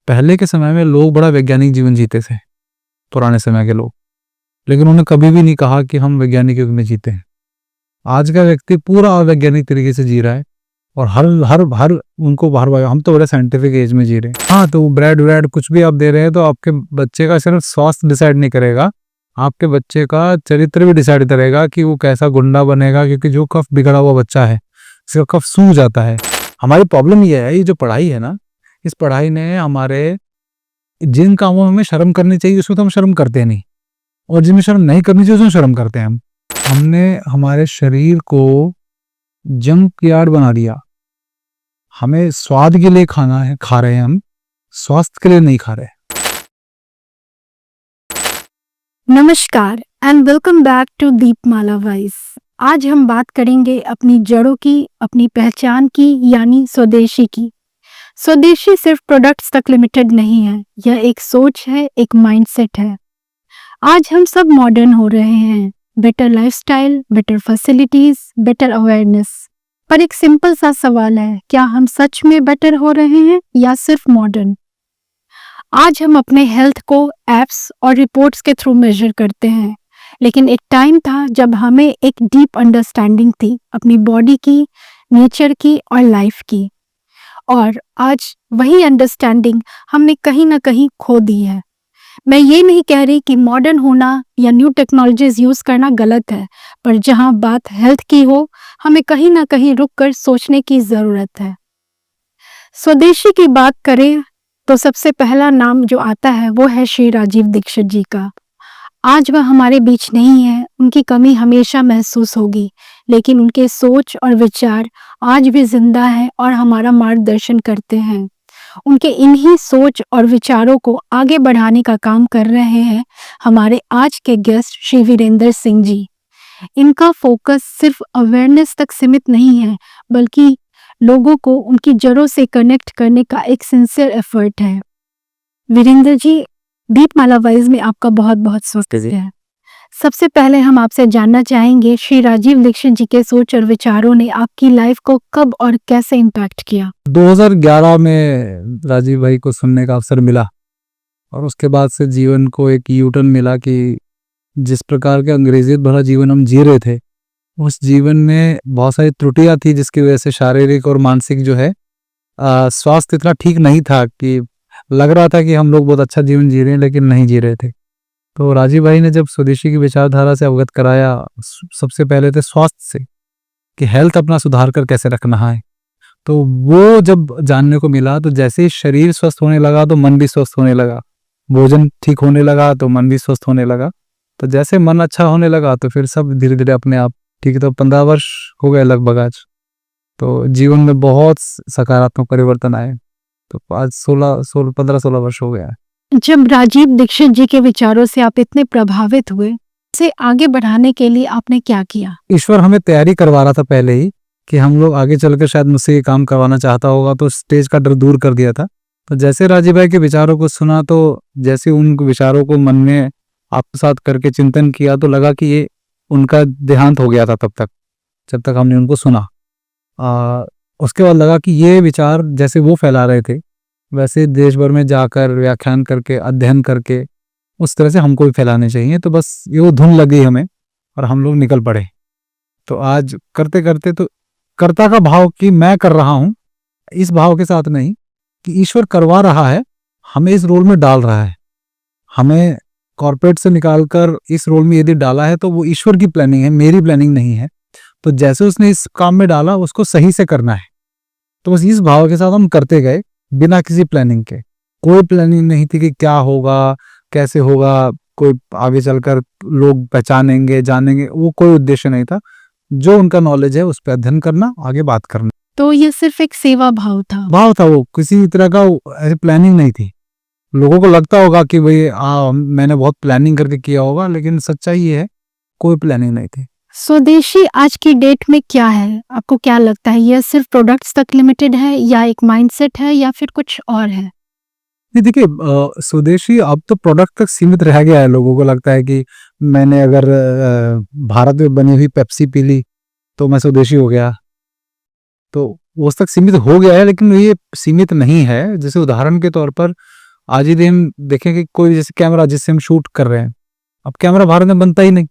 पहले के समय में लोग बड़ा वैज्ञानिक जीवन जीते थे, पुराने समय के लोग, लेकिन उन्होंने कभी भी नहीं कहा कि हम वैज्ञानिक युग में जीते हैं। आज का व्यक्ति पूरा अवैज्ञानिक तरीके से जी रहा है और हर हर हर उनको बाहर हम तो बड़े साइंटिफिक एज में जी रहे हैं। हाँ, तो ब्रेड व्रेड कुछ भी आप दे रहे हैं तो आपके बच्चे का सिर्फ स्वास्थ्य डिसाइड नहीं करेगा, आपके बच्चे का चरित्र भी डिसाइड करेगा कि वो कैसा गुंडा बनेगा, क्योंकि जो कफ बिगड़ा हुआ बच्चा है उसका कफ सूख जाता है। हमारी प्रॉब्लम ये है, ये जो पढ़ाई है ना, इस पढ़ाई ने हमारे जिन कामों में हमें शर्म करनी चाहिए उसमें तो हम शर्म करते नहीं, और जिनमें शर्म नहीं करनी चाहिए उसमें शर्म करते हैं। हमने हमारे शरीर को जंक यार्ड बना दिया। हमें स्वाद के लिए खाना है, खा रहे हैं, हम स्वास्थ्य के लिए नहीं खा रहे। नमस्कार and welcome back to Deepmala voice. आज हम बात करेंगे अपनी जड़ों की, अपनी पहचान की, यानी स्वदेशी की। स्वदेशी सिर्फ प्रोडक्ट्स तक लिमिटेड नहीं है, यह एक सोच है, एक माइंडसेट है। आज हम सब मॉडर्न हो रहे हैं, better lifestyle, better facilities, better awareness, पर एक सिंपल सा सवाल है, क्या हम सच में बेटर हो रहे हैं या सिर्फ मॉडर्न? आज हम अपने हेल्थ को एप्स और रिपोर्ट्स के थ्रू मेजर करते हैं, लेकिन एक टाइम था जब हमें एक डीप अंडरस्टैंडिंग थी अपनी बॉडी की, नेचर की और लाइफ की, और आज वही अंडरस्टैंडिंग हमने कहीं ना कहीं खो दी है। मैं ये नहीं कह रही कि मॉडर्न होना या न्यू टेक्नोलॉजीज यूज करना गलत है, पर जहां बात हेल्थ की हो, हमें कहीं ना कहीं रुककर सोचने की जरूरत है। स्वदेशी की बात करें तो सबसे पहला नाम जो आता है वो है श्री राजीव दीक्षित जी का। आज वह हमारे बीच नहीं है, उनकी कमी हमेशा महसूस होगी, लेकिन उनके सोच और विचार आज भी जिंदा है और हमारा मार्गदर्शन करते हैं। उनके इन्हीं सोच और विचारों को आगे बढ़ाने का काम कर रहे हैं हमारे आज के गेस्ट श्री वीरेंद्र सिंह जी। इनका फोकस सिर्फ अवेयरनेस तक सीमित नहीं है, बल्कि लोगों को उनकी जड़ों से कनेक्ट करने का एक सिंसियर एफर्ट है। वीरेंद्र जी, दीपमाला वॉइस में आपका बहुत बहुत स्वागत है। सबसे पहले हम आपसे जानना चाहेंगे, श्री राजीव दीक्षित जी के सोच और विचारों ने आपकी लाइफ को कब और कैसे इम्पैक्ट किया? 2011 में राजीव भाई को सुनने का अवसर मिला और उसके बाद से जीवन को एक यूटर्न मिला कि जिस प्रकार के अंग्रेजियत भरा जीवन हम जी रहे थे, उस जीवन में बहुत सारी त्रुटियां थी, जिसकी वजह से शारीरिक और मानसिक जो है स्वास्थ्य इतना ठीक नहीं था कि लग रहा था कि हम लोग बहुत अच्छा जीवन जी रहे हैं, लेकिन नहीं जी रहे थे। तो राजीव भाई ने जब स्वदेशी की विचारधारा से अवगत कराया, सबसे पहले थे स्वास्थ्य से कि हेल्थ अपना सुधार कर कैसे रखना है, तो वो जब जानने को मिला तो जैसे ही शरीर स्वस्थ होने लगा तो मन भी स्वस्थ होने लगा, भोजन ठीक होने लगा तो मन भी स्वस्थ होने लगा, तो जैसे मन अच्छा होने लगा तो फिर सब धीरे धीरे अपने आप ठीक है। तो 15 वर्ष हो गए लगभग आज, तो जीवन में बहुत सकारात्मक परिवर्तन आए। तो आज 15-16 वर्ष हो गया है। जब राजीव दीक्षित जी के विचारों से आप इतने प्रभावित हुए, इसे आगे बढ़ाने के लिए आपने क्या किया? ईश्वर हमें तैयारी करवा रहा था पहले ही कि हम लोग आगे चलकर शायद मुझसे ये काम करवाना चाहता होगा, तो स्टेज का डर दूर कर दिया था। तो जैसे राजीव भाई के विचारों को सुना, तो जैसे उन विचारों को मन में आत्मसात करके चिंतन किया, तो लगा कि ये उनका देहांत हो गया था तब तक, जब तक हमने उनको सुना। उसके बाद लगा कि ये विचार जैसे वो फैला रहे थे, वैसे देश भर में जाकर व्याख्यान करके, अध्ययन करके उस तरह से हमको भी फैलाने चाहिए। तो बस ये वो धुन लगी हमें और हम लोग निकल पड़े। तो आज करते करते तो कर्ता का भाव कि मैं कर रहा हूँ, इस भाव के साथ नहीं कि ईश्वर करवा रहा है, हमें इस रोल में डाल रहा है। हमें कॉर्पोरेट से निकालकर इस रोल में यदि डाला है तो वो ईश्वर की प्लानिंग है, मेरी प्लानिंग नहीं है। तो जैसे उसने इस काम में डाला उसको सही से करना है। तो बस इस भाव के साथ हम करते गए, बिना किसी प्लानिंग के। कोई प्लानिंग नहीं थी कि क्या होगा, कैसे होगा, कोई आगे चलकर लोग पहचानेंगे, जानेंगे, वो कोई उद्देश्य नहीं था। जो उनका नॉलेज है उस पर अध्ययन करना, आगे बात करना। तो ये सिर्फ एक सेवा भाव था? भाव था, वो किसी तरह का ऐसी प्लानिंग नहीं थी। लोगों को लगता होगा कि भाई मैंने बहुत प्लानिंग करके किया होगा, लेकिन सच्चाई ये है, कोई प्लानिंग नहीं थी। स्वदेशी आज की डेट में क्या है, आपको क्या लगता है? यह सिर्फ प्रोडक्ट्स तक लिमिटेड है, या एक माइंडसेट है, या फिर कुछ और है? नहीं, देखिए, स्वदेशी अब तो प्रोडक्ट तक सीमित रह गया है। लोगों को लगता है कि मैंने अगर भारत में बनी हुई पेप्सी पी ली तो मैं स्वदेशी हो गया। तो उस तक सीमित हो गया है, लेकिन ये सीमित नहीं है। जैसे उदाहरण के तौर पर आज ही दिन देखें कि कोई जैसे कैमरा जिससे हम शूट कर रहे हैं, अब कैमरा भारत में बनता ही नहीं।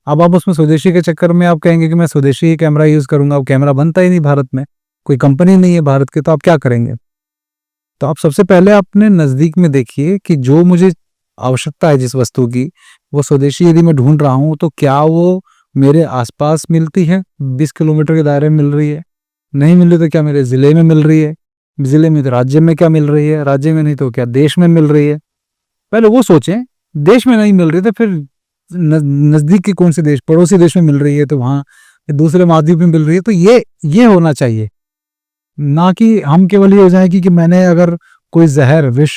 अब आप उसमें स्वदेशी के चक्कर में आप कहेंगे कि मैं स्वदेशी ही कैमरा यूज करूंगा, अब कैमरा बनता ही नहीं भारत में, कोई कंपनी नहीं है भारत की, तो आप क्या करेंगे? तो आप सबसे पहले अपने नजदीक में देखिए कि जो मुझे आवश्यकता है जिस वस्तु की, वो स्वदेशी यदि मैं ढूंढ रहा हूं तो क्या वो मेरे आसपास मिलती है, 20 किलोमीटर के दायरे में मिल रही है? नहीं मिल रही तो क्या मेरे जिले में मिल रही है? जिले में तो राज्य में क्या मिल रही है? राज्य में नहीं तो क्या देश में मिल रही है? पहले वो सोचें। देश में नहीं मिल रही तो फिर नजदीक के कौन से देश, पड़ोसी देश में मिल रही है तो वहां दूसरे महाद्वीप में मिल रही है। तो ये होना चाहिए, ना कि हम केवल ये हो जाए कि मैंने अगर कोई जहर विष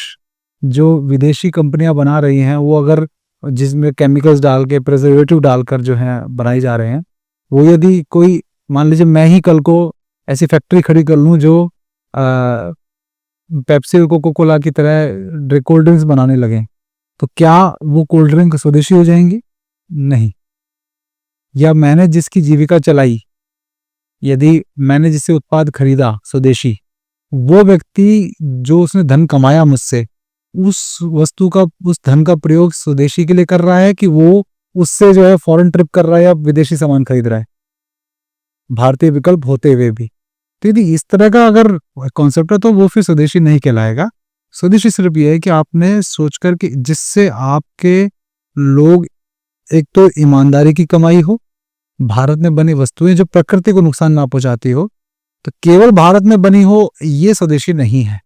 जो विदेशी कंपनियां बना रही हैं, वो अगर जिसमें केमिकल्स डाल के प्रिजर्वेटिव डालकर जो है बनाई जा रहे हैं, वो यदि कोई मान लीजिए मैं ही कल को ऐसी फैक्ट्री खड़ी कर लूं जो पेप्सी और कोको कोला की तरह कोल्ड ड्रिंक्स बनाने लगे, तो क्या वो कोल्ड ड्रिंक स्वदेशी हो जाएंगी? नहीं। या मैंने जिसकी जीविका चलाई, यदि मैंने जिससे उत्पाद खरीदा स्वदेशी, वो व्यक्ति जो उसने धन कमाया मुझसे, उस वस्तु का, उस धन का प्रयोग स्वदेशी के लिए कर रहा है कि वो उससे जो है फॉरेन ट्रिप कर रहा है या विदेशी सामान खरीद रहा है, भारतीय विकल्प होते हुए भी। तो यदि इस तरह का अगर कॉन्सेप्ट है तो वो फिर स्वदेशी नहीं कहलाएगा। स्वदेशी सिर्फ ये है कि आपने सोचकर कि जिससे आपके लोग, एक तो ईमानदारी की कमाई हो, भारत में बनी वस्तुएं जो प्रकृति को नुकसान ना पहुंचाती हो, तो केवल भारत में बनी हो, ये स्वदेशी नहीं है।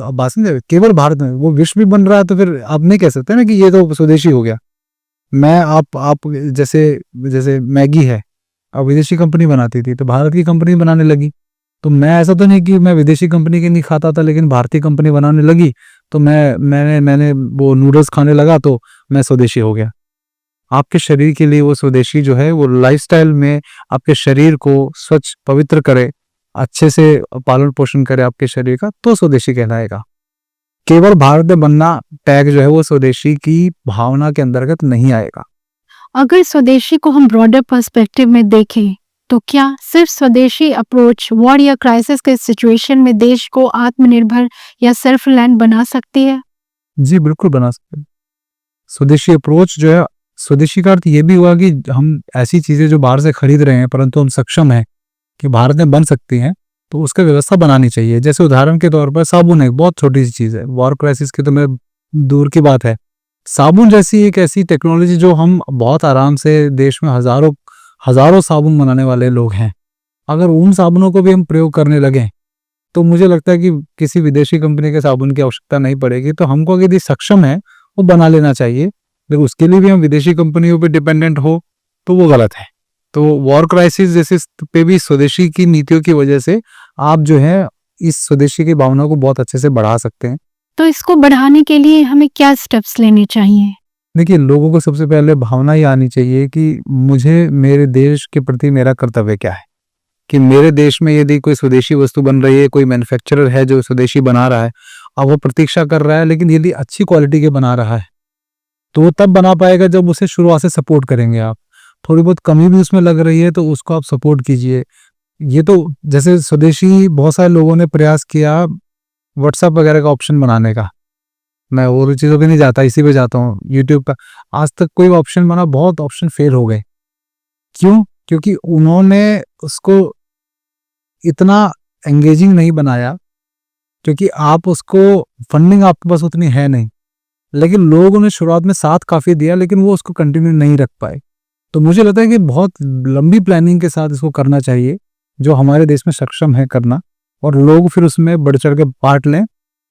बात समझे? केवल भारत में, वो विश्व में बन रहा है तो फिर आप नहीं कह सकते ना कि ये तो स्वदेशी हो गया। मैं आप जैसे मैगी है, अब विदेशी कंपनी बनाती थी तो भारत की कंपनी बनाने लगी, तो मैं ऐसा तो नहीं कि मैं विदेशी कंपनी की नहीं खाता था लेकिन भारतीय कंपनी बनाने लगी तो मैंने वो नूडल्स खाने लगा तो मैं स्वदेशी हो गया। आपके शरीर के लिए वो स्वदेशी जो है, वो लाइफस्टाइल में आपके शरीर को स्वच्छ पवित्र करे, अच्छे से पालन पोषण करे आपके शरीर का, तो स्वदेशी कहलाएगा। केवल भारत में बनना टैग जो है वो स्वदेशी की भावना के अंतर्गत नहीं आएगा। अगर स्वदेशी को हम ब्रॉडर पर्सपेक्टिव में देखें तो क्या सिर्फ स्वदेशी अप्रोच वॉर या क्राइसिस के सिचुएशन में देश को आत्मनिर्भर या सेल्फ रिलायंट बना सकती है? जी बिल्कुल बना सकते हैं। स्वदेशी अप्रोच जो है, स्वदेशी का अर्थ ये भी हुआ कि हम ऐसी चीजें जो बाहर से खरीद रहे हैं परंतु हम सक्षम हैं कि भारत में बन सकती हैं, तो उसका व्यवस्था बनानी चाहिए। जैसे उदाहरण के तौर पर साबुन है, बहुत छोटी सी चीज है, वॉर क्राइसिस की तो मैं दूर की बात है। साबुन जैसी एक ऐसी टेक्नोलॉजी जो हम बहुत आराम से, देश में हजारों साबुन बनाने वाले लोग हैं, अगर उन साबुनों को भी हम प्रयोग करने लगे तो मुझे लगता है कि किसी विदेशी कंपनी के साबुन की आवश्यकता नहीं पड़ेगी। तो हमको यदि सक्षम है वो बना लेना चाहिए, लेकिन उसके लिए भी हम विदेशी कंपनियों पे डिपेंडेंट हो तो वो गलत है। तो वॉर क्राइसिस जैसे पे भी स्वदेशी की नीतियों की वजह से आप जो है इस स्वदेशी की भावना को बहुत अच्छे से बढ़ा सकते हैं। तो इसको बढ़ाने के लिए हमें क्या स्टेप्स लेने चाहिए? देखिए, लोगों को सबसे पहले भावना ही आनी चाहिए कि मुझे मेरे देश के प्रति मेरा कर्तव्य क्या है, कि मेरे देश में यदि कोई स्वदेशी वस्तु बन रही है, कोई मैन्युफैक्चरर है जो स्वदेशी बना रहा है, अब वो प्रतीक्षा कर रहा है, लेकिन यदि अच्छी क्वालिटी के बना रहा है तो वो तब बना पाएगा जब उसे शुरुआत से सपोर्ट करेंगे आप। थोड़ी बहुत कमी भी उसमें लग रही है तो उसको आप सपोर्ट कीजिए। ये तो जैसे स्वदेशी बहुत सारे लोगों ने प्रयास किया व्हाट्सएप वगैरह का ऑप्शन बनाने का, मैं और चीज़ों पे नहीं जाता, इसी पे जाता हूँ, यूट्यूब का। आज तक कोई ऑप्शन बना, बहुत ऑप्शन फेल हो गए। क्यों? क्योंकि उन्होंने उसको इतना एंगेजिंग नहीं बनाया, क्योंकि आप उसको, फंडिंग आपके पास उतनी है नहीं, लेकिन लोगों ने शुरुआत में साथ काफी दिया लेकिन वो उसको कंटिन्यू नहीं रख पाए। तो मुझे लगता है कि बहुत लंबी प्लानिंग के साथ इसको करना चाहिए, जो हमारे देश में सक्षम है करना, और लोग फिर उसमें बढ़ चढ़ के पार्ट लें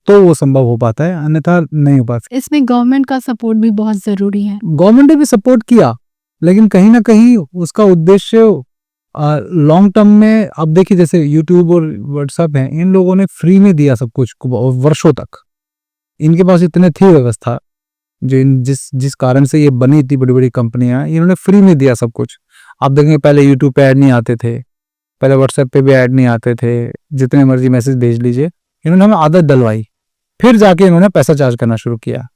तो वो संभव हो पाता है, अन्यथा नहीं हो पाता। इसमें गवर्नमेंट का सपोर्ट भी बहुत जरूरी है। गवर्नमेंट ने भी सपोर्ट किया, लेकिन कहीं ना कहीं उसका उद्देश्य लॉन्ग टर्म में, अब देखिए जैसे यूट्यूब और व्हाट्सएप है, इन लोगों ने फ्री में दिया सब कुछ वर्षों तक। इनके पास इतने थी व्यवस्था, जो जिस कारण से ये बनी, इतनी बड़ी बड़ी कंपनियां, इन्होंने फ्री में दिया सब कुछ। आप देखेंगे पहले यूट्यूब पे ऐड नहीं आते थे, पहले व्हाट्सएप पे भी ऐड नहीं आते थे, जितने मर्जी मैसेज भेज लीजिए। इन्होंने हमें आदत डलवाई, फिर जाके इन्होंने पैसा चार्ज करना शुरू किया।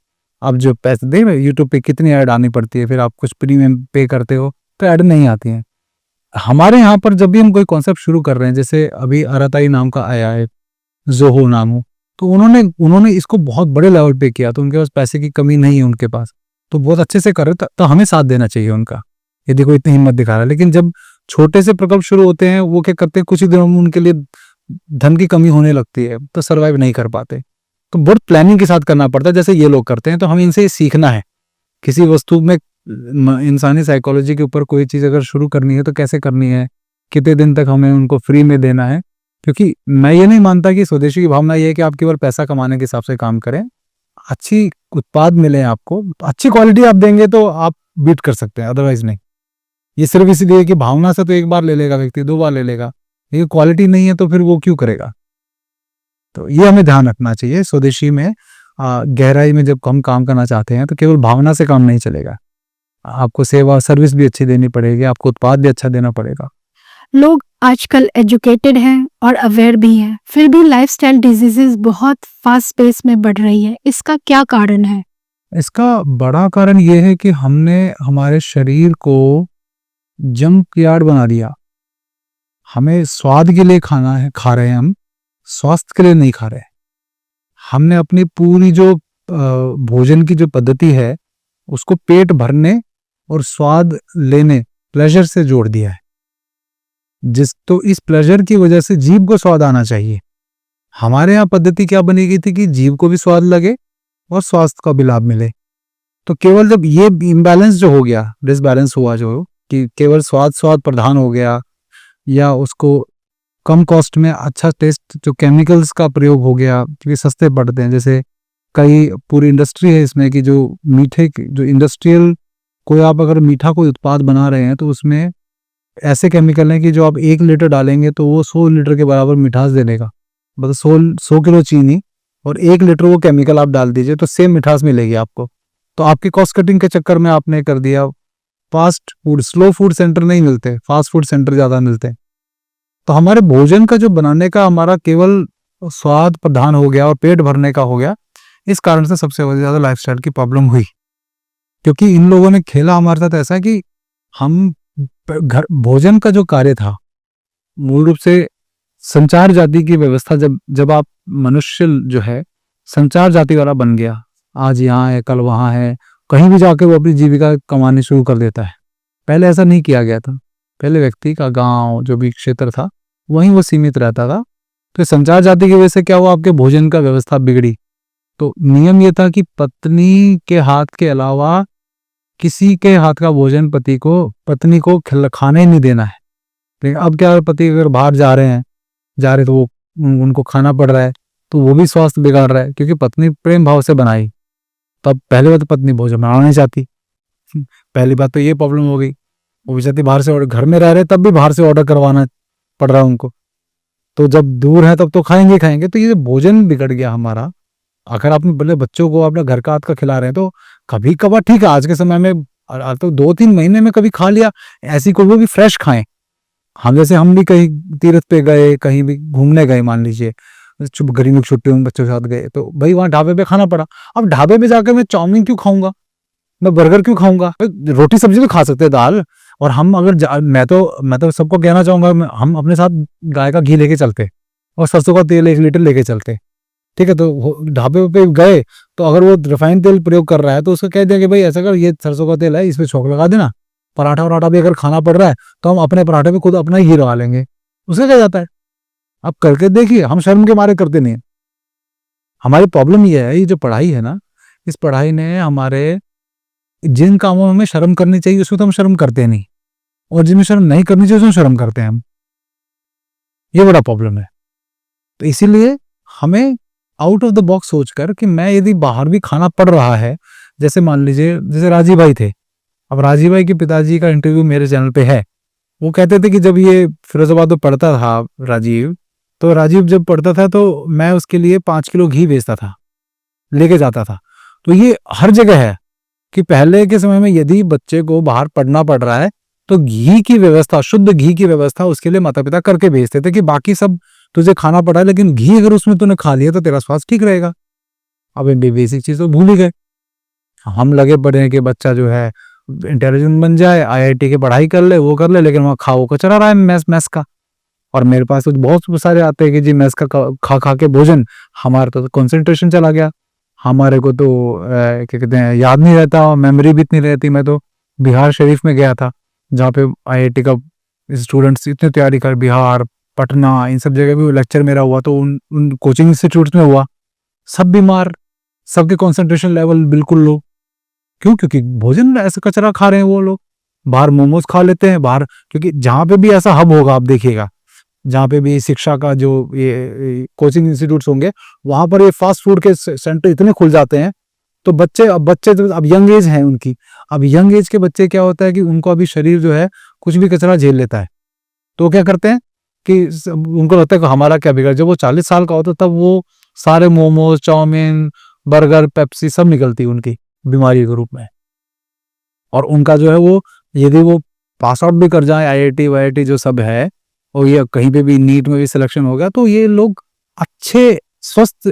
अब जो पैसे दे यूट्यूब पे कितनी ऐड आनी पड़ती है, फिर आप कुछ प्रीमियम पे करते हो तो ऐड नहीं आती हैं। हमारे यहाँ पर जब भी हम कोई कॉन्सेप्ट शुरू कर रहे हैं, जैसे अभी अराताई नाम का आया है, ज़ोहो नाम हो, तो उन्होंने उन्होंने इसको बहुत बड़े लेवल पे किया, तो उनके पास पैसे की कमी नहीं है उनके पास, तो बहुत अच्छे से कर रहे हैं, तो हमें साथ देना चाहिए उनका, यदि कोई इतनी हिम्मत दिखा रहा है। लेकिन जब छोटे से प्रकल्प शुरू होते हैं, वो क्या करते हैं, कुछ ही दिनों में उनके लिए धन की कमी होने लगती है, तो सर्वाइव नहीं कर पाते। तो बहुत प्लानिंग के साथ करना पड़ता है, जैसे ये लोग करते हैं। तो हमें इनसे सीखना है। किसी वस्तु में इंसानी साइकोलॉजी के ऊपर कोई चीज़ अगर शुरू करनी है तो कैसे करनी है, कितने दिन तक हमें उनको फ्री में देना है। क्योंकि मैं ये नहीं मानता कि स्वदेशी की भावना ये है कि आप केवल पैसा कमाने के हिसाब से काम करें। अच्छी उत्पाद मिले आपको, अच्छी क्वालिटी आप देंगे तो आप बीट कर सकते हैं, अदरवाइज नहीं। ये सिर्फ इसलिए कि भावना से तो एक बार ले लेगा व्यक्ति, 2 बार ले लेगा, ये क्वालिटी नहीं है तो फिर वो क्यों करेगा। तो ये हमें ध्यान रखना चाहिए। स्वदेशी में गहराई में जब हम काम करना चाहते हैं तो केवल भावना से काम नहीं चलेगा, आपको सेवा सर्विस भी अच्छी देनी पड़ेगी, आपको उत्पाद भी अच्छा देना पड़ेगा। लोग आजकल एजुकेटेड हैं और अवेयर भी हैं, फिर भी लाइफस्टाइल डिजीजेस बहुत फास्ट पेस में बढ़ रही है। इसका क्या कारण है? इसका बड़ा कारण ये है कि हमने हमारे शरीर को जंक यार्ड बना दिया। हमें स्वाद के लिए खाना है, खा रहे हैं हम, स्वास्थ्य के लिए नहीं खा रहे। हमने अपनी पूरी जो भोजन की जो पद्धति है उसको पेट भरने और स्वाद लेने, प्लेजर से जोड़ दिया है। तो इस प्लेजर की वजह से जीभ को स्वाद आना चाहिए। हमारे यहाँ पद्धति क्या बनी गई थी कि जीभ को भी स्वाद लगे और स्वास्थ्य का भी लाभ मिले। तो केवल जब ये इम्बैलेंस जो हो गया, डिसबैलेंस हुआ जो, कि केवल स्वाद प्रधान हो गया, या उसको कम कॉस्ट में अच्छा टेस्ट, जो केमिकल्स का प्रयोग हो गया क्योंकि सस्ते पड़ते हैं। जैसे कई पूरी इंडस्ट्री है इसमें कि जो मीठे जो इंडस्ट्रियल, कोई आप अगर मीठा कोई उत्पाद बना रहे हैं तो उसमें ऐसे केमिकल हैं कि जो आप 1 लीटर डालेंगे तो वो 100 लीटर के बराबर मिठास दे देगा। मतलब 100 किलो चीनी और 1 लीटर वो केमिकल आप डाल दीजिए तो सेम मिठास मिलेगी आपको। तो आपकी कॉस्ट कटिंग के चक्कर में आपने कर दिया। Fast food, slow food centre नहीं मिलते, फास्ट फूड सेंटर ज़्यादा मिलते हैं। तो हमारे भोजन का जो बनाने का हमारा केवल स्वाद प्रधान हो गया और पेट भरने का हो गया। इस कारण से सबसे ज़्यादा लाइफस्टाइल की प्रॉब्लम हुई, क्योंकि इन लोगों ने खेला हमारे साथ ऐसा कि हम घर भोजन का जो कार्य था मूल रूप से संचार जाति की व्यवस्था, जब आप मनुष्य जो है संचार जाति वाला बन गया, आज यहाँ है कल वहाँ है, कहीं भी जाकर वो अपनी जीविका कमानी शुरू कर देता है। पहले ऐसा नहीं किया गया था। पहले व्यक्ति का गांव जो भी क्षेत्र था वहीं वो सीमित रहता था। तो संचार जाति की वजह से क्या हुआ, आपके भोजन का व्यवस्था बिगड़ी। तो नियम ये था कि पत्नी के हाथ के अलावा किसी के हाथ का भोजन पत्नी को खाने ही नहीं देना है। लेकिन अब क्या, पति अगर बाहर जा रहे तो वो उनको खाना पड़ रहा है, तो वो भी स्वास्थ्य बिगाड़ रहा है, क्योंकि पत्नी प्रेम भाव से बनाई। तब पहले बात पत्नी भोजन बनाना नहीं चाहती, पहली बात तो ये प्रॉब्लम हो गई। वो भी चाहती बाहर से ऑर्डर, घर में रह रहे तब भी बाहर से ऑर्डर करवाना पड़ रहा है उनको। तो जब दूर है तब तो खाएंगे। तो ये भोजन बिगड़ गया हमारा। अगर आपने बोले बच्चों को अपने घर का हाथ का खिला रहे हैं तो कभी कभार ठीक है, आज के समय में तो 2-3 महीने में कभी खा लिया, ऐसी कोई वो भी फ्रेश खाएं। हम जैसे हम भी कहीं तीर्थ पे गए, कहीं भी घूमने गए, मान लीजिए गर्मी की छुट्टियों में बच्चों के साथ गए, तो भाई वहाँ ढाबे पे खाना पड़ा। अब ढाबे पे जाकर मैं चाउमीन क्यों खाऊंगा, मैं बर्गर क्यों खाऊंगा? रोटी सब्जी तो खा सकते हैं, दाल। और हम अगर मैं तो सबको कहना चाहूंगा, हम अपने साथ गाय का घी लेके चलते और सरसों का तेल 1 लीटर लेके चलते, ठीक है। तो ढाबे पे गए तो अगर वो रिफाइंड तेल प्रयोग कर रहा है तो उसको कह दिया कि भाई ऐसा कर, ये सरसों का तेल है, इसमें छोंक लगा देना। पराठा भी अगर खाना पड़ रहा है तो हम अपने पराठे पे खुद अपना घी लगा लेंगे, उससे क्या जाता है। आप करके देखिए, हम शर्म के मारे करते नहीं। हमारी प्रॉब्लम ये है, ये जो पढ़ाई है ना, इस पढ़ाई ने हमारे जिन कामों में हमें शर्म करनी चाहिए उसमें तो हम शर्म करते नहीं, और जिनमें शर्म नहीं करनी चाहिए उसमें शर्म करते हैं हम। ये बड़ा प्रॉब्लम है। तो इसीलिए हमें आउट ऑफ द बॉक्स सोचकर कि मैं यदि बाहर भी खाना पड़ रहा है, जैसे मान लीजिए जैसे राजीव भाई थे, अब राजीव भाई के पिताजी का इंटरव्यू मेरे चैनल पे है। वो कहते थे कि जब ये फिरोजाबाद में पढ़ता था राजीव, तो राजीव जब पढ़ता था तो मैं उसके लिए 5 किलो घी बेचता था, लेके जाता था। तो ये हर जगह है कि पहले के समय में यदि बच्चे को बाहर पढ़ना पड़ रहा है तो घी की व्यवस्था, शुद्ध घी की व्यवस्था उसके लिए माता पिता करके भेजते थे कि बाकी सब तुझे खाना पड़ा है लेकिन घी अगर उसमें तूने खा लिया तो तेरा स्वास्थ्य ठीक रहेगा। अब बेसिक चीज तो भूल ही गए। हम लगे पड़े हैं कि बच्चा जो है इंटेलिजेंट बन जाए, आईआईटी की पढ़ाई कर ले, वो कर ले, लेकिन वहाँ खा वो कचरा रहा है मैस मैस का। और मेरे पास तो बहुत सारे आते हैं कि जी मैस का खा खा के भोजन, हमारा तो कंसंट्रेशन चला गया, हमारे को तो क्या कहते हैं याद नहीं रहता, मेमोरी भी इतनी रहती। मैं तो बिहार शरीफ में गया था जहाँ पे आईआईटी का स्टूडेंट्स इतने तैयारी कर, बिहार, पटना, इन सब जगह भी लेक्चर मेरा हुआ, तो उन कोचिंग इंस्टीट्यूट्स में हुआ, सब बीमार, सबके कंसंट्रेशन लेवल बिल्कुल लो। क्यों? क्योंकि भोजन ऐसा कचरा खा रहे हैं वो लोग, बाहर मोमोज खा लेते हैं बाहर, क्योंकि जहाँ पे भी ऐसा हब होगा आप देखिएगा, जहाँ पे भी शिक्षा का जो ये कोचिंग इंस्टीट्यूट्स होंगे, वहां पर ये फास्ट फूड के सेंटर इतने खुल जाते हैं, तो बच्चे तो अब यंग एज है उनकी, अब यंग एज के बच्चे क्या होता है कि उनको अभी शरीर जो है कुछ भी कचरा झेल लेता है, तो क्या करते हैं कि उनको लगता है कि हमारा क्या बिगड़। जब वो 40 साल का होता है तब वो सारे मोमोज, चाउमीन, बर्गर, पेप्सी सब निकलती है उनकी बीमारी के रूप में। और उनका जो है वो, यदि वो पास आउट भी कर जाए आईआईटी वाईआईटी जो सब है, और ये कहीं पे भी नीट में भी सिलेक्शन हो गया, तो ये लोग अच्छे स्वस्थ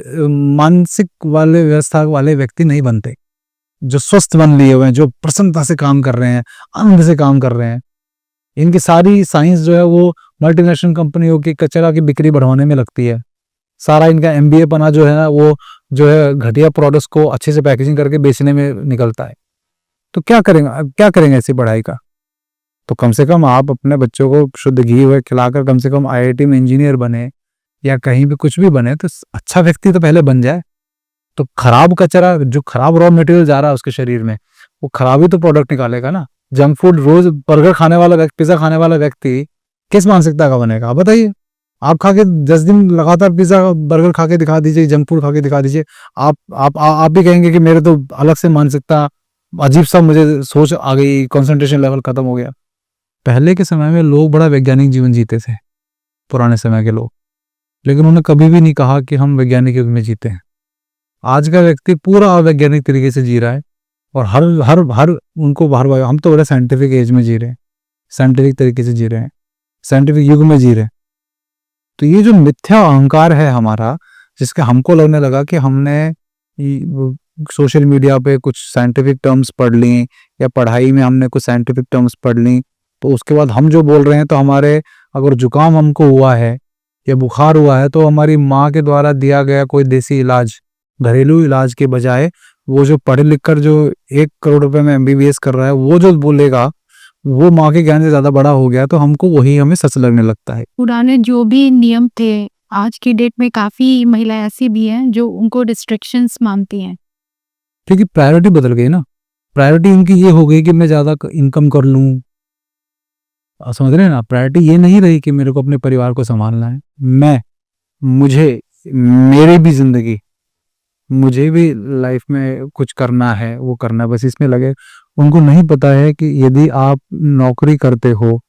मानसिक वाले व्यवस्था वाले व्यक्ति नहीं बनते, जो स्वस्थ बन लिए हुए हैं, जो प्रसन्नता से काम कर रहे हैं, आनंद से काम कर रहे हैं। इनकी सारी साइंस जो है वो मल्टीनेशनल कंपनियों की कचरा की बिक्री बढ़ाने में लगती है। सारा इनका एमबीए पना जो है ना, वो जो है घटिया प्रोडक्ट्स को अच्छे से पैकेजिंग करके बेचने में निकलता है। तो क्या करेंगे ऐसी पढ़ाई का? तो कम से कम आप अपने बच्चों को शुद्ध घी हुए खिलाकर कम से कम आईआईटी में इंजीनियर बने, या कहीं भी कुछ भी बने, तो अच्छा व्यक्ति तो पहले बन जाए। तो खराब कचरा, जो खराब रॉ मटेरियल जा रहा है उसके शरीर में, वो खराब ही तो प्रोडक्ट निकालेगा ना। जंक फूड रोज बर्गर खाने वाला व्यक्ति, पिज्जा खाने वाला व्यक्ति किस मानसिकता का बनेगा? आप बताइए। आप खा के 10 दिन लगातार पिज्जा बर्गर खा के दिखा दीजिए, जंक फूड खा के दिखा दीजिए, आप भी कहेंगे कि मेरे तो अलग से मानसिकता, अजीब सा मुझे सोच आ गई, कंसंट्रेशन लेवल खत्म हो गया। पहले के समय में लोग बड़ा वैज्ञानिक जीवन जीते थे, पुराने समय के लोग, लेकिन उन्होंने कभी भी नहीं कहा कि हम वैज्ञानिक युग में जीते हैं। आज का व्यक्ति पूरा अवैज्ञानिक तरीके से जी रहा है, और हर हर हर उनको बाहर, हम तो बड़े साइंटिफिक एज में जी रहे हैं, साइंटिफिक तरीके से जी रहे हैं, साइंटिफिक युग में जी रहे हैं। तो ये जो मिथ्या अहंकार है हमारा, जिसके हमको लगने लगा कि हमने सोशल मीडिया पे कुछ साइंटिफिक टर्म्स पढ़ ली, या पढ़ाई में हमने कुछ साइंटिफिक टर्म्स पढ़ ली, तो उसके बाद हम जो बोल रहे हैं, तो हमारे अगर जुकाम हमको हुआ है या बुखार हुआ है, तो हमारी माँ के द्वारा दिया गया कोई देसी इलाज, घरेलू इलाज के बजाय वो जो पढ़ लिख कर जो 1 करोड़ रुपए में एमबीबीएस कर रहा है, वो जो बोलेगा, वो माँ के ज्ञान से ज्यादा बड़ा हो गया, तो हमको वही हमें सच लगने लगता है। पुराने जो भी नियम थे, आज की डेट में काफी महिलाएं ऐसी भी हैं जो उनको रिस्ट्रिक्शंस मानती हैं। क्योंकि प्रायोरिटी बदल गई ना, प्रायोरिटी इनकी ये हो गई कि मैं ज्यादा इनकम कर लूं। आप समझ रहे हैं ना, प्रायोरिटी ये नहीं रही कि मेरे को अपने परिवार को संभालना है, मुझे मेरी भी जिंदगी, मुझे भी लाइफ में कुछ करना है, वो करना है, बस इसमें लगे। उनको नहीं पता है कि यदि आप नौकरी करते हो,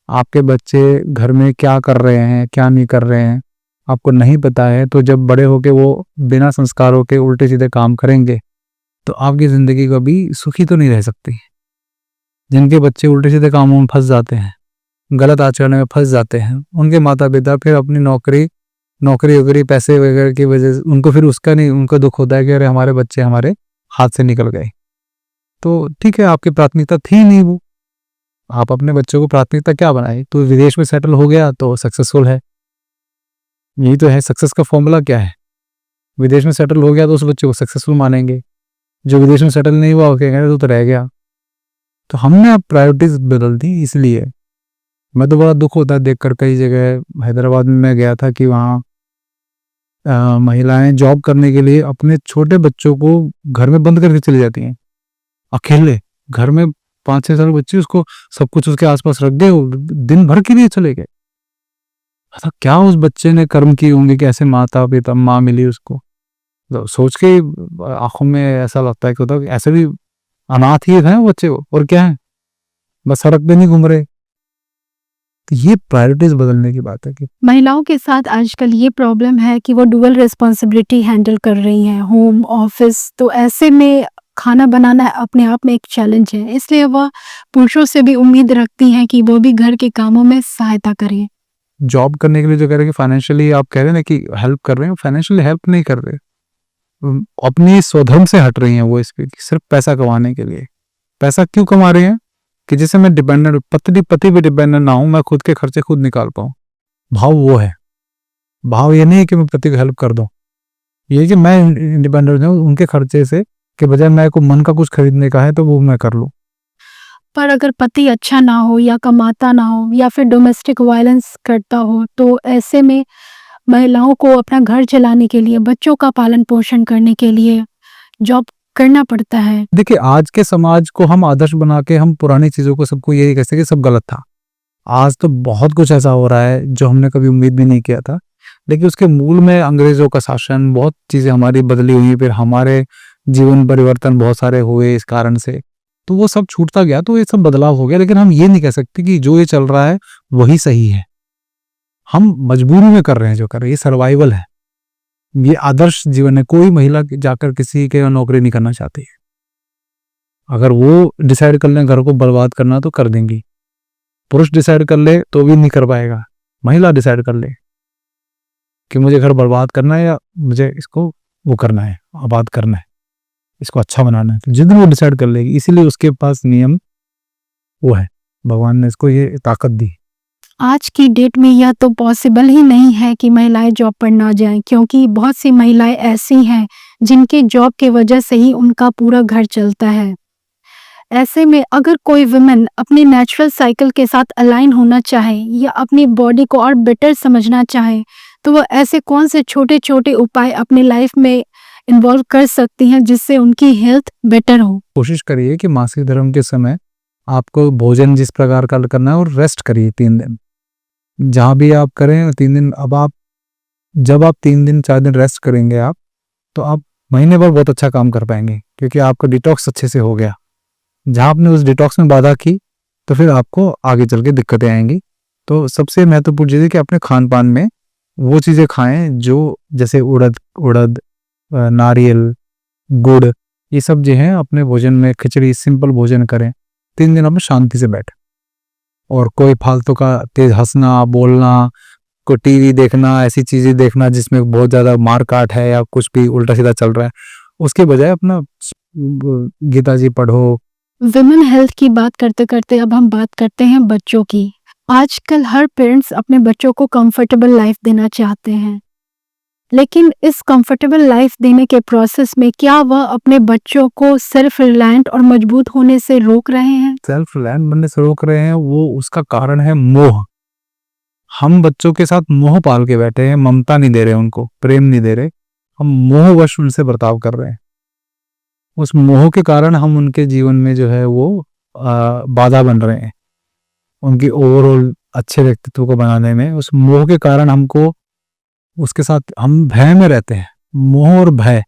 आपके बच्चे घर में क्या कर रहे हैं, क्या नहीं कर रहे हैं, आपको नहीं पता है, तो जब बड़े होके वो बिना संस्कारों के उल्टे सीधे काम करेंगे, तो आपकी जिंदगी कभी सुखी तो नहीं रह सकती। जिनके बच्चे उल्टे सीधे कामों में फंस जाते हैं, गलत आचरण में फंस जाते हैं, उनके माता पिता फिर अपनी नौकरी वगैरह, पैसे वगैरह की वजह से उनको फिर उसका नहीं, उनको दुख होता है कि अरे हमारे बच्चे हमारे हाथ से निकल गए। तो ठीक है, आपकी प्राथमिकता थी नहीं वो, आप अपने बच्चों को प्राथमिकता क्या बनाए? तो विदेश में सेटल हो गया तो सक्सेसफुल है, यही तो है। सक्सेस का फॉर्मूला क्या है? विदेश में सेटल हो गया तो उस बच्चे को सक्सेसफुल मानेंगे, जो विदेश में सेटल नहीं हुआ वो कहेंगे तो रह गया। तो हमने अब प्रायोरिटीज बदल दी, इसलिए मैं तो बड़ा दुख होता है देखकर। कई जगह हैदराबाद में मैं गया था कि वहाँ महिलाएं जॉब करने के लिए अपने छोटे बच्चों को घर में बंद करके चली जाती हैं, अकेले घर में 5-6 साल बच्चे, उसको सब कुछ उसके आसपास रख गए, दिन भर के लिए चले गए। ऐसा क्या उस बच्चे ने कर्म किए होंगे कि ऐसे माता पिता माँ मिली उसको? तो सोच के आंखों में ऐसा लगता है कि होता ऐसे भी अनाथ ही है वो बच्चे, और क्या है, बस सड़क पे नहीं घूम रहे। तो ये प्रायोरिटीज बदलने की बात है कि महिलाओं के साथ आजकल ये प्रॉब्लम है कि वो डुअल रिस्पॉन्सिबिलिटी हैंडल कर रही हैं, होम ऑफिस, तो ऐसे में खाना बनाना अपने आप में एक चैलेंज है, इसलिए वह पुरुषों से भी उम्मीद रखती हैं कि वो भी घर के कामों में सहायता करें। जॉब करने के लिए जो कह रहे हैं कि फाइनेंशियली आप कह रहे हैं ना कि हेल्प कर रहे हैं, फाइनेंशियली हेल्प नहीं कर रहे, अपनी स्वधर्म से हट रही हैं वो, इस पे सिर्फ पैसा कमाने के लिए। पैसा क्यों कमा रही हैं? कि जिससे मैं डिपेंडेंट पति पति पे डिपेंडेंट ना हूं, मैं खुद के खर्चे खुद निकाल पाऊं। भाव वो है। भाव ये नहीं है कि मैं पति को हेल्प कर दूं, ये है कि मैं इंडिपेंडेंट हूं उनके खर्चे से, के बजाय मेरे को मन का कुछ खरीदने का है तो वो मैं कर लूं। पर अगर पति अच्छा ना हो या कमाता ना हो या फिर डोमेस्टिक वायलेंस करता हो, तो ऐसे में महिलाओं को अपना घर चलाने के लिए, बच्चों का पालन पोषण करने के लिए जॉब करना पड़ता है। देखिए, आज के समाज को हम आदर्श बना के हम पुरानी चीजों को सबको यही कहते हैं कि सब गलत था। आज तो बहुत कुछ ऐसा हो रहा है जो हमने कभी उम्मीद भी नहीं किया था, लेकिन उसके मूल में अंग्रेजों का शासन, बहुत चीजें हमारी बदली हुई, फिर हमारे जीवन परिवर्तन बहुत सारे हुए इस कारण से, तो वो सब छूटता गया, तो ये सब बदलाव हो गया। लेकिन हम ये नहीं कह सकते कि जो ये चल रहा है वही सही है। हम मजबूरी में कर रहे हैं जो कर रहे हैं, ये सर्वाइवल है, ये आदर्श जीवन है। कोई महिला जाकर किसी के नौकरी नहीं करना चाहती है। अगर वो डिसाइड कर लें घर को बर्बाद करना तो कर देंगी, पुरुष डिसाइड कर ले तो भी नहीं कर पाएगा। महिला डिसाइड कर ले कि मुझे घर बर्बाद करना है या मुझे इसको वो करना है, आबाद करना है, इसको अच्छा बनाना है, तो जिस दिन वो डिसाइड कर लेगी। इसीलिए उसके पास नियम वो है, भगवान ने इसको ये ताकत दी। आज की डेट में यह तो पॉसिबल ही नहीं है कि महिलाएं जॉब पर ना जाएं, क्योंकि बहुत सी महिलाएं ऐसी हैं जिनके जॉब के वजह से ही उनका पूरा घर चलता है। ऐसे में अगर कोई वुमेन अपने नेचुरल साइकिल के साथ अलाइन होना चाहे या अपनी बॉडी को और बेटर समझना चाहे, तो वह ऐसे कौन से छोटे छोटे उपाय अपनी लाइफ में इन्वॉल्व कर सकती हैं जिससे उनकी हेल्थ बेटर हो। कोशिश करिए कि मासिक धर्म के समय आपको भोजन जिस प्रकार का करना है और रेस्ट करिए 3 दिन, जहां भी आप करें 3 दिन। अब आप जब आप 3 दिन 4 दिन रेस्ट करेंगे आप, तो आप महीने भर बहुत अच्छा काम कर पाएंगे, क्योंकि आपका डिटॉक्स अच्छे से हो गया। जहां आपने उस डिटॉक्स में बाधा की तो फिर आपको आगे चल के दिक्कतें आएंगी। तो सबसे महत्वपूर्ण चीज़ है कि अपने खान पान में वो चीज़ें खाएं जो जैसे उड़द नारियल, गुड़, ये सब जो है अपने भोजन में, खिचड़ी, सिंपल भोजन करें। 3 दिन अपने शांति से बैठे, और कोई फालतू का तेज हंसना बोलना, कोई टीवी देखना, ऐसी चीजें देखना जिसमें बहुत ज्यादा मार काट है या कुछ भी उल्टा सीधा चल रहा है, उसके बजाय अपना गीता जी पढ़ो। विमेन हेल्थ की बात करते करते अब हम बात करते हैं बच्चों की। आजकल हर पेरेंट्स अपने बच्चों को कंफर्टेबल लाइफ देना चाहते हैं, लेकिन इस कंफर्टेबल लाइफ देने के प्रोसेस में क्या वह अपने बच्चों को सेल्फ रिलायंट और मजबूत होने से रोक रहे हैं? सेल्फ रिलायंट बनने से रोक रहे हैं, वो उसका कारण है मोह। हम बच्चों के साथ मोह पाल के बैठे हैं, ममता नहीं दे रहे, उनको प्रेम नहीं दे रहे, हम मोहवश उनसे बर्ताव कर रहे हैं। उस मोह के कारण हम उनके जीवन में जो है वो बाधा बन रहे हैं, उनकी ओवरऑल अच्छे व्यक्तित्व को बनाने में। उस मोह के कारण हमको उसके साथ हम भय में रहते हैं। मोह और भय,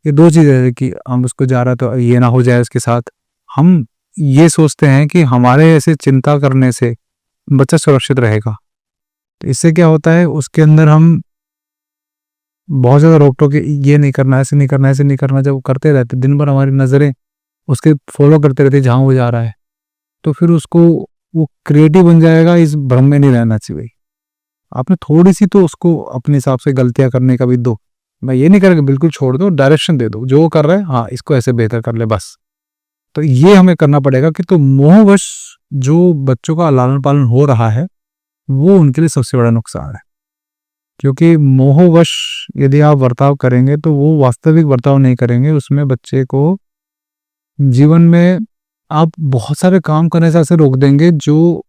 ये 2 चीजें हैं कि हम उसको जा रहा तो ये ना हो जाए उसके साथ। हम ये सोचते हैं कि हमारे ऐसे चिंता करने से बच्चा सुरक्षित रहेगा, तो इससे क्या होता है, उसके अंदर हम बहुत ज्यादा रोक टोक, ये नहीं करना, ऐसे नहीं करना, ऐसे नहीं करना, जब वो करते रहते दिन भर हमारी नजरें उसके फॉलो करते रहती जहां वो जा रहा है, तो फिर उसको वो क्रिएटिव बन जाएगा। इस भ्रम में नहीं रहना चाहिए। आपने थोड़ी सी तो उसको अपने हिसाब से गलतियां करने का भी दो। मैं ये नहीं कह रहा कि बिल्कुल छोड़ दो, डायरेक्शन दे दो, जो वो कर रहा है हाँ इसको ऐसे बेहतर कर ले बस। तो ये हमें करना पड़ेगा कि तो मोहवश जो बच्चों का लालन पालन हो रहा है वो उनके लिए सबसे बड़ा नुकसान है, क्योंकि मोहवश यदि आप बर्ताव करेंगे तो वो वास्तविक बर्ताव नहीं करेंगे। उसमें बच्चे को जीवन में आप बहुत सारे काम करने से ऐसे रोक देंगे जो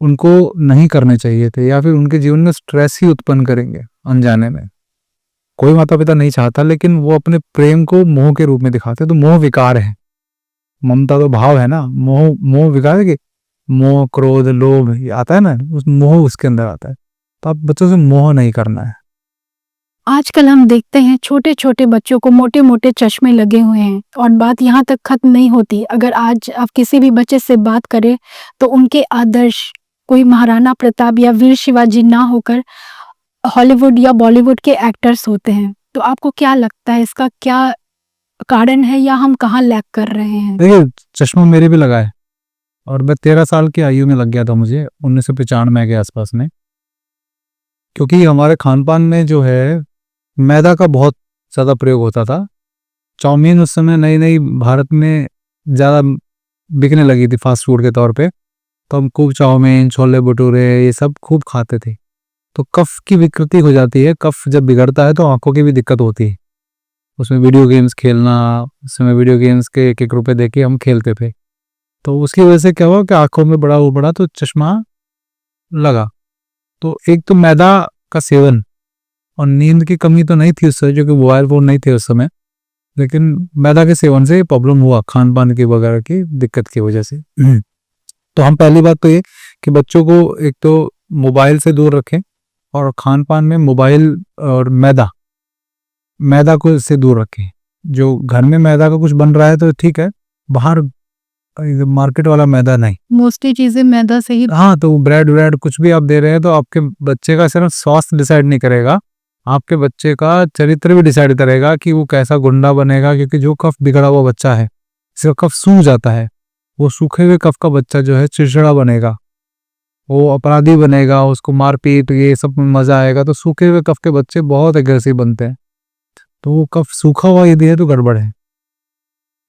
उनको नहीं करने चाहिए थे, या फिर उनके जीवन में स्ट्रेस ही उत्पन्न करेंगे अनजाने में। कोई माता पिता नहीं चाहता, लेकिन वो अपने प्रेम को मोह के रूप में दिखाते हैं। तो मोह विकार है, ममता तो भाव है ना, मोह मोह विकार है कि मोह क्रोध लोभ ये आता है ना, उस मोह उसके अंदर आता है। तो आप बच्चों से मोह नहीं करना है। आजकल हम देखते हैं छोटे छोटे बच्चों को मोटे मोटे चश्मे लगे हुए हैं, और बात यहाँ तक खत्म नहीं होती। अगर आज आप किसी भी बच्चे से बात करें तो उनके आदर्श कोई महाराणा प्रताप या वीर शिवाजी ना होकर हॉलीवुड या बॉलीवुड के एक्टर्स होते हैं। तो आपको क्या लगता है, इसका क्या कारण है या हम कहाँ लैग कर रहे हैं? देखिए, चश्मा मेरे भी लगा है, और मैं 13 साल की आयु में लग गया था मुझे, 1995 के आसपास में। क्योंकि हमारे खान पान में जो है मैदा का बहुत ज़्यादा प्रयोग होता था। चाउमीन उस समय नई नई भारत में ज़्यादा बिकने लगी थी फास्ट फूड के तौर पे, तो हम खूब चाउमीन, छोले भटूरे ये सब खूब खाते थे। तो कफ की विकृति हो जाती है, कफ जब बिगड़ता है तो आंखों की भी दिक्कत होती है। उसमें वीडियो गेम्स खेलना, उसमें वीडियो गेम्स के 1-1 रुपए देके हम खेलते थे, तो उसकी वजह से क्या हुआ कि आंखों में बड़ा उबड़ा तो चश्मा लगा। तो एक तो मैदा का सेवन और नींद की कमी तो नहीं थी उस समय, क्योंकि मोबाइल फोन नहीं थे उस समय, लेकिन मैदा के सेवन से प्रॉब्लम हुआ, खान पान की वगैरह की दिक्कत की वजह से। तो हम पहली बात तो ये कि बच्चों को एक तो मोबाइल से दूर रखें, और खान पान में मोबाइल और मैदा को से दूर रखें। जो घर में मैदा का कुछ बन रहा है तो ठीक है, बाहर मार्केट वाला मैदा नहीं। मोस्टली चीजें मैदा से ही। हाँ, तो ब्रेड व्रेड कुछ भी आप दे रहे हैं तो आपके बच्चे का सिर्फ स्वास्थ्य डिसाइड नहीं करेगा, आपके बच्चे का चरित्र भी डिसाइड करेगा कि वो कैसा गुंडा बनेगा। क्योंकि जो कफ बिगड़ा हुआ बच्चा है, जिसका कफ सूख जाता है, वो सूखे हुए कफ का बच्चा जो है चिड़चिड़ा बनेगा, वो अपराधी बनेगा, उसको मारपीट ये सब में मजा आएगा। तो सूखे हुए कफ के बच्चे बहुत एग्रेसिव बनते हैं, तो वो कफ सूखा हुआ यदि है तो गड़बड़ है।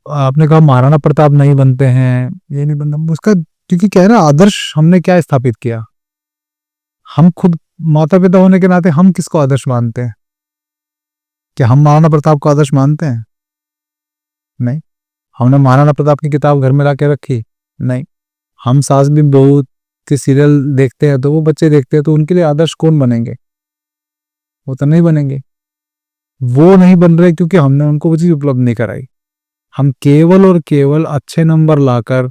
आपने कहा महाराणा प्रताप नहीं बनते हैं, ये नहीं बनता उसका, क्योंकि क्या है ना, आदर्श हमने क्या स्थापित किया। हम खुद माता पिता होने के नाते हम किसको आदर्श मानते हैं? क्या हम महाराणा प्रताप को आदर्श मानते हैं? नहीं। हमने महाराणा प्रताप की किताब घर में ला के रखी? नहीं। हम सास भी बहू के सीरियल देखते हैं तो वो बच्चे देखते हैं, तो उनके लिए आदर्श कौन बनेंगे? वो तो नहीं बनेंगे। वो नहीं बन रहे क्योंकि हमने उनको वो चीज उपलब्ध नहीं कराई। हम केवल और केवल अच्छे नंबर लाकर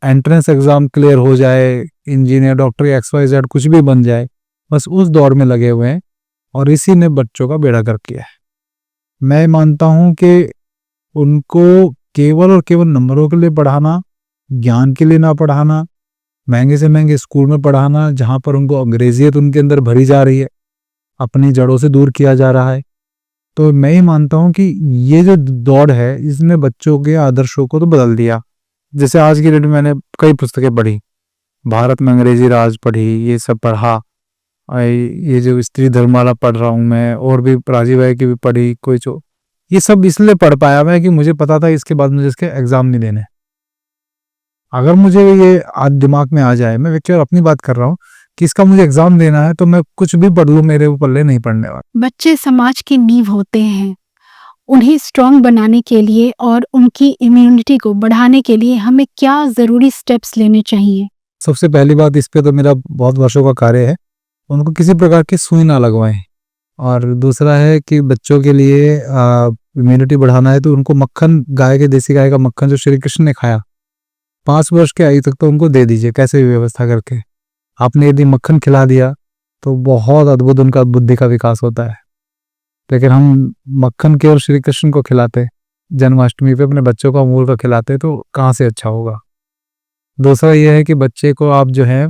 एंट्रेंस एग्जाम क्लियर हो जाए, इंजीनियर, डॉक्टर, XYZ कुछ भी बन जाए, बस उस दौड़ में लगे हुए हैं, और इसी ने बच्चों का बेड़ा गर्क किया है। मैं मानता हूं कि उनको केवल और केवल नंबरों के लिए पढ़ाना, ज्ञान के लिए ना पढ़ाना, महंगे से महंगे स्कूल में पढ़ाना जहां पर उनको अंग्रेजियत उनके अंदर भरी जा रही है, अपनी जड़ों से दूर किया जा रहा है। तो मैं ही मानता हूं कि ये जो दौड़ है इसने बच्चों के आदर्शों को तो बदल दिया। जैसे आज की डेट में मैंने कई पुस्तकें पढ़ी, भारत में अंग्रेजी राज पढ़ी, ये सब पढ़ा, ये जो स्त्री धर्ममाला पढ़ रहा हूँ मैं, और भी राजीव भाई की भी पढ़ी, कोई जो, ये सब इसलिए पढ़ पाया मैं कि मुझे पता था इसके बाद मुझे इसके एग्जाम नहीं देने। अगर मुझे ये आज दिमाग में आ जाए, मैं व्यक्ति अपनी बात कर रहा हूँ, कि इसका मुझे एग्जाम देना है तो मैं कुछ भी पढ़ लूँ, मेरे पल्ले नहीं पढ़ने वाला। बच्चे समाज की नींव होते हैं, उन्हें स्ट्रांग बनाने के लिए और उनकी इम्यूनिटी को बढ़ाने के लिए हमें क्या जरूरी स्टेप्स लेने चाहिए? सबसे पहली बात, इस पे तो मेरा बहुत वर्षों का कार्य है, उनको किसी प्रकार की सुई ना लगवाएं। और दूसरा है कि बच्चों के लिए इम्यूनिटी बढ़ाना है तो उनको मक्खन, गाय के, देसी गाय का मक्खन जो श्री कृष्ण ने खाया, 5 वर्ष के आयु तक तो उनको दे दीजिए, कैसे भी व्यवस्था करके। आपने यदि मक्खन खिला दिया तो बहुत अद्भुत उनका बुद्धि का विकास होता है। लेकिन हम मक्खन केवल श्री कृष्ण को खिलाते, जन्माष्टमी पे अपने बच्चों को अमूल का खिलाते, तो कहाँ से अच्छा होगा। दूसरा यह है कि बच्चे को आप जो है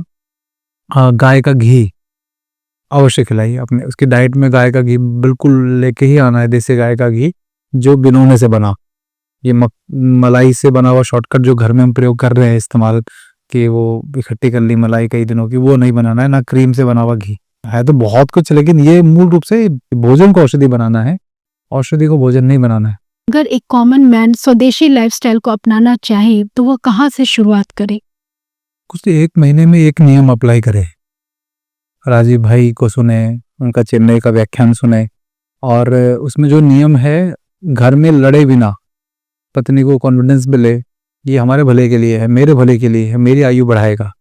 गाय का घी अवश्य खिलाइए, अपने उसकी डाइट में गाय का घी बिल्कुल लेके ही आना है, देसी गाय का घी जो बिनोने से बना, ये मलाई से बना हुआ शॉर्टकट जो घर में हम प्रयोग कर रहे हैं इस्तेमाल, कि वो इकट्ठी कर ली मलाई कई दिनों की, वो नहीं बनाना है, ना क्रीम से बना हुआ घी है। तो बहुत कुछ, लेकिन ये मूल रूप से भोजन को औषधि बनाना है, औषधि को भोजन नहीं बनाना है। अगर एक कॉमन मैन स्वदेशी लाइफस्टाइल को अपनाना चाहे तो वो कहाँ से शुरुआत करे? कुछ 1 महीने में एक नियम अप्लाई करे। राजीव भाई को सुने, उनका चेन्नई का व्याख्यान सुने, और उसमें जो नियम है, घर में लड़े बिना पत्नी को कॉन्फिडेंस मिले, ये हमारे भले के लिए है, मेरे भले के लिए है, मेरी आयु बढ़ाएगा।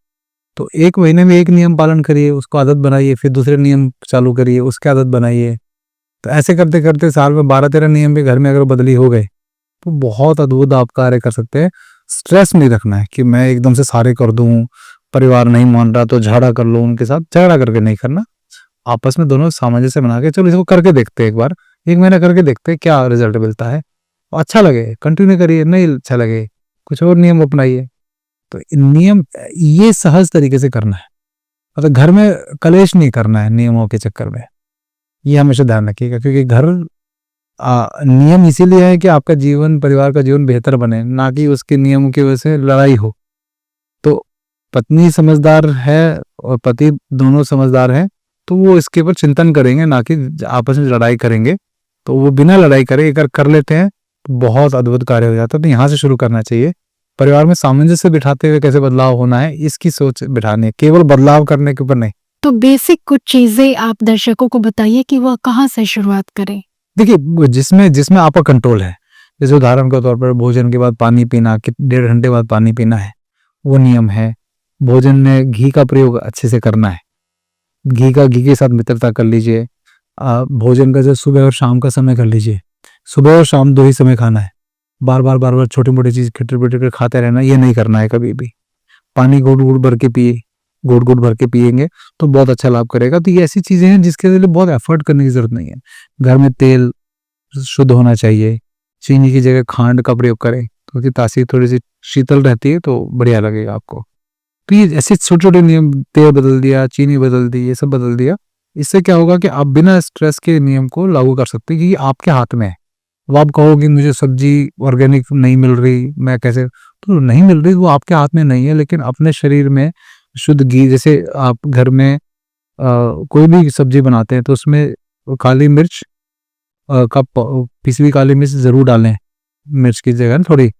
तो 1 महीने में एक नियम पालन करिए, उसको आदत बनाइए, फिर दूसरे नियम चालू करिए, उसके आदत बनाइए। तो ऐसे करते करते साल में 12-13 नियम भी घर में अगर बदली हो गए तो बहुत अद्भुत आप कार्य कर सकते हैं। स्ट्रेस नहीं रखना है कि मैं एकदम से सारे कर दूं, परिवार नहीं मान रहा तो झगड़ा कर लो उनके साथ, झगड़ा करके नहीं करना। आपस में दोनों सामंजस्य बना के चलो इसको करके देखते हैं, एक बार 1 महीना करके देखते हैं क्या रिजल्ट मिलता है। अच्छा लगे कंटिन्यू करिए, नहीं अच्छा लगे कुछ और नियम अपनाइए। तो नियम ये सहज तरीके से करना है, मतलब घर में कलेश नहीं करना है नियमों के चक्कर में, ये हमेशा ध्यान रखिएगा। क्योंकि घर नियम इसीलिए है कि आपका जीवन, परिवार का जीवन बेहतर बने, ना कि उसके नियमों की वजह से लड़ाई हो। तो पत्नी समझदार है और पति दोनों समझदार हैं तो वो इसके ऊपर चिंतन करेंगे, ना कि आपस में लड़ाई करेंगे। तो वो बिना लड़ाई करे अगर कर लेते हैं तो बहुत अद्भुत कार्य हो जाता है। तो यहाँ से शुरू करना चाहिए परिवार में सामंजस्य बिठाते हुए कैसे बदलाव होना है, इसकी सोच बिठानी है, केवल बदलाव करने के ऊपर नहीं। तो बेसिक कुछ चीजें आप दर्शकों को बताइए कि वह कहाँ से शुरुआत करें। देखिए, जिसमें जिसमें आपका कंट्रोल है, जैसे उदाहरण के तौर पर भोजन के बाद पानी पीना, 1.5 घंटे बाद पानी पीना है, वो नियम है। भोजन में घी का प्रयोग अच्छे से करना है, घी के साथ मित्रता कर लीजिए। भोजन का जो सुबह और शाम का समय कर लीजिए, सुबह और शाम 2 ही समय खाना है। बार बार छोटी मोटी चीज खिटर खाते रहना, ये नहीं करना है कभी भी। पानी घूट भर के पिए, घूट भर के पिएंगे तो बहुत अच्छा लाभ करेगा। तो ये ऐसी चीजें हैं जिसके लिए बहुत एफर्ट करने की जरूरत नहीं है। घर में तेल शुद्ध होना चाहिए, चीनी की जगह खांड का प्रयोग करें, क्योंकि तासीर थोड़ी सी शीतल रहती है तो बढ़िया लगेगा आपको। तो ये ऐसे छोटे छोटे नियम, तेल बदल दिया, चीनी बदल दी, ये सब बदल दिया, इससे क्या होगा कि आप बिना स्ट्रेस के नियम को लागू कर सकते हैं, क्योंकि आपके हाथ में है। अब आप कहोगे मुझे सब्जी ऑर्गेनिक नहीं मिल रही, मैं कैसे, तो नहीं मिल रही, वो आपके हाथ में नहीं है। लेकिन अपने शरीर में शुद्ध घी, जैसे आप घर में कोई भी सब्जी बनाते हैं तो उसमें काली मिर्च पिसी हुई काली मिर्च जरूर डालें, मिर्च की जगह ना थोड़ी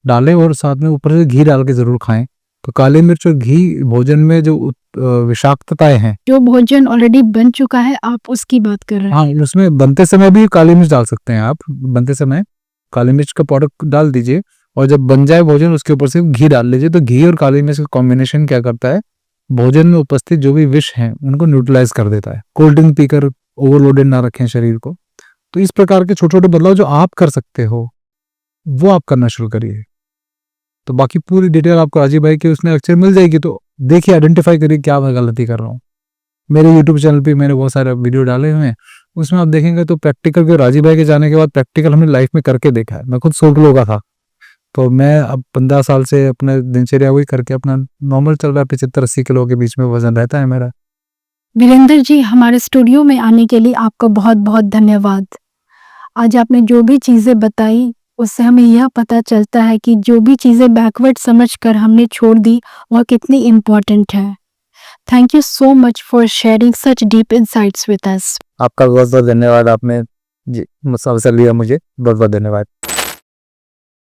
डालें, और साथ में ऊपर से घी डाल के जरूर खाएं। तो काली मिर्च और घी भोजन में जो विषाक्तताएं हैं, जो भोजन ऑलरेडी बन चुका है आप उसकी बात कर रहे हैं। हाँ, उसमें बनते समय भी काली मिर्च डाल सकते हैं आप। बनते समय काली मिर्च का पाउडर डाल दीजिए, और जब बन जाए भोजन उसके ऊपर से घी डाल लीजिए। तो घी और काली मिर्च का कॉम्बिनेशन क्या करता है, भोजन में उपस्थित जो भी विष हैं उनको न्यूट्रलाइज कर देता है। कोल्ड ड्रिंक पीकर ओवरलोडेड ना रखें शरीर को। तो इस प्रकार के छोटे छोटे बदलाव जो आप कर सकते हो वो आप करना शुरू करिए। तो बाकी पूरी डिटेल आपको राजीव भाई की उसमें लेक्चर मिल जाएगी। तो देखिए, आइडेंटिफाई करिए क्या मैं गलती कर रहा हूँ। मेरे यूट्यूब चैनल पे मैंने बहुत सारे वीडियो डाले हुए हैं, उसमें आप देखेंगे तो प्रैक्टिकल के राजीव भाई के जाने के बाद प्रैक्टिकल हमने लाइफ में करके देखा है। मैं खुद 100 किलो का था, तो मैं अब 15 साल से अपने दिनचर्या वही करके अपना नॉर्मल चल रहा है, 75-80 किलो के बीच में वजन रहता है मेरा। वीरेंद्र जी, हमारे स्टूडियो में आने के लिए आपका बहुत बहुत धन्यवाद। आज आपने जो भी चीजें बताई उससे हमें यह पता चलता है कि जो भी चीजें बैकवर्ड समझकर हमने छोड़ दी वह कितनी इम्पोर्टेंट है। Thank you so much for sharing such deep insights with us. आपका बहुत बहुत धन्यवाद, आपने मुझसे अवसर लिया, मुझे बहुत बहुत धन्यवाद।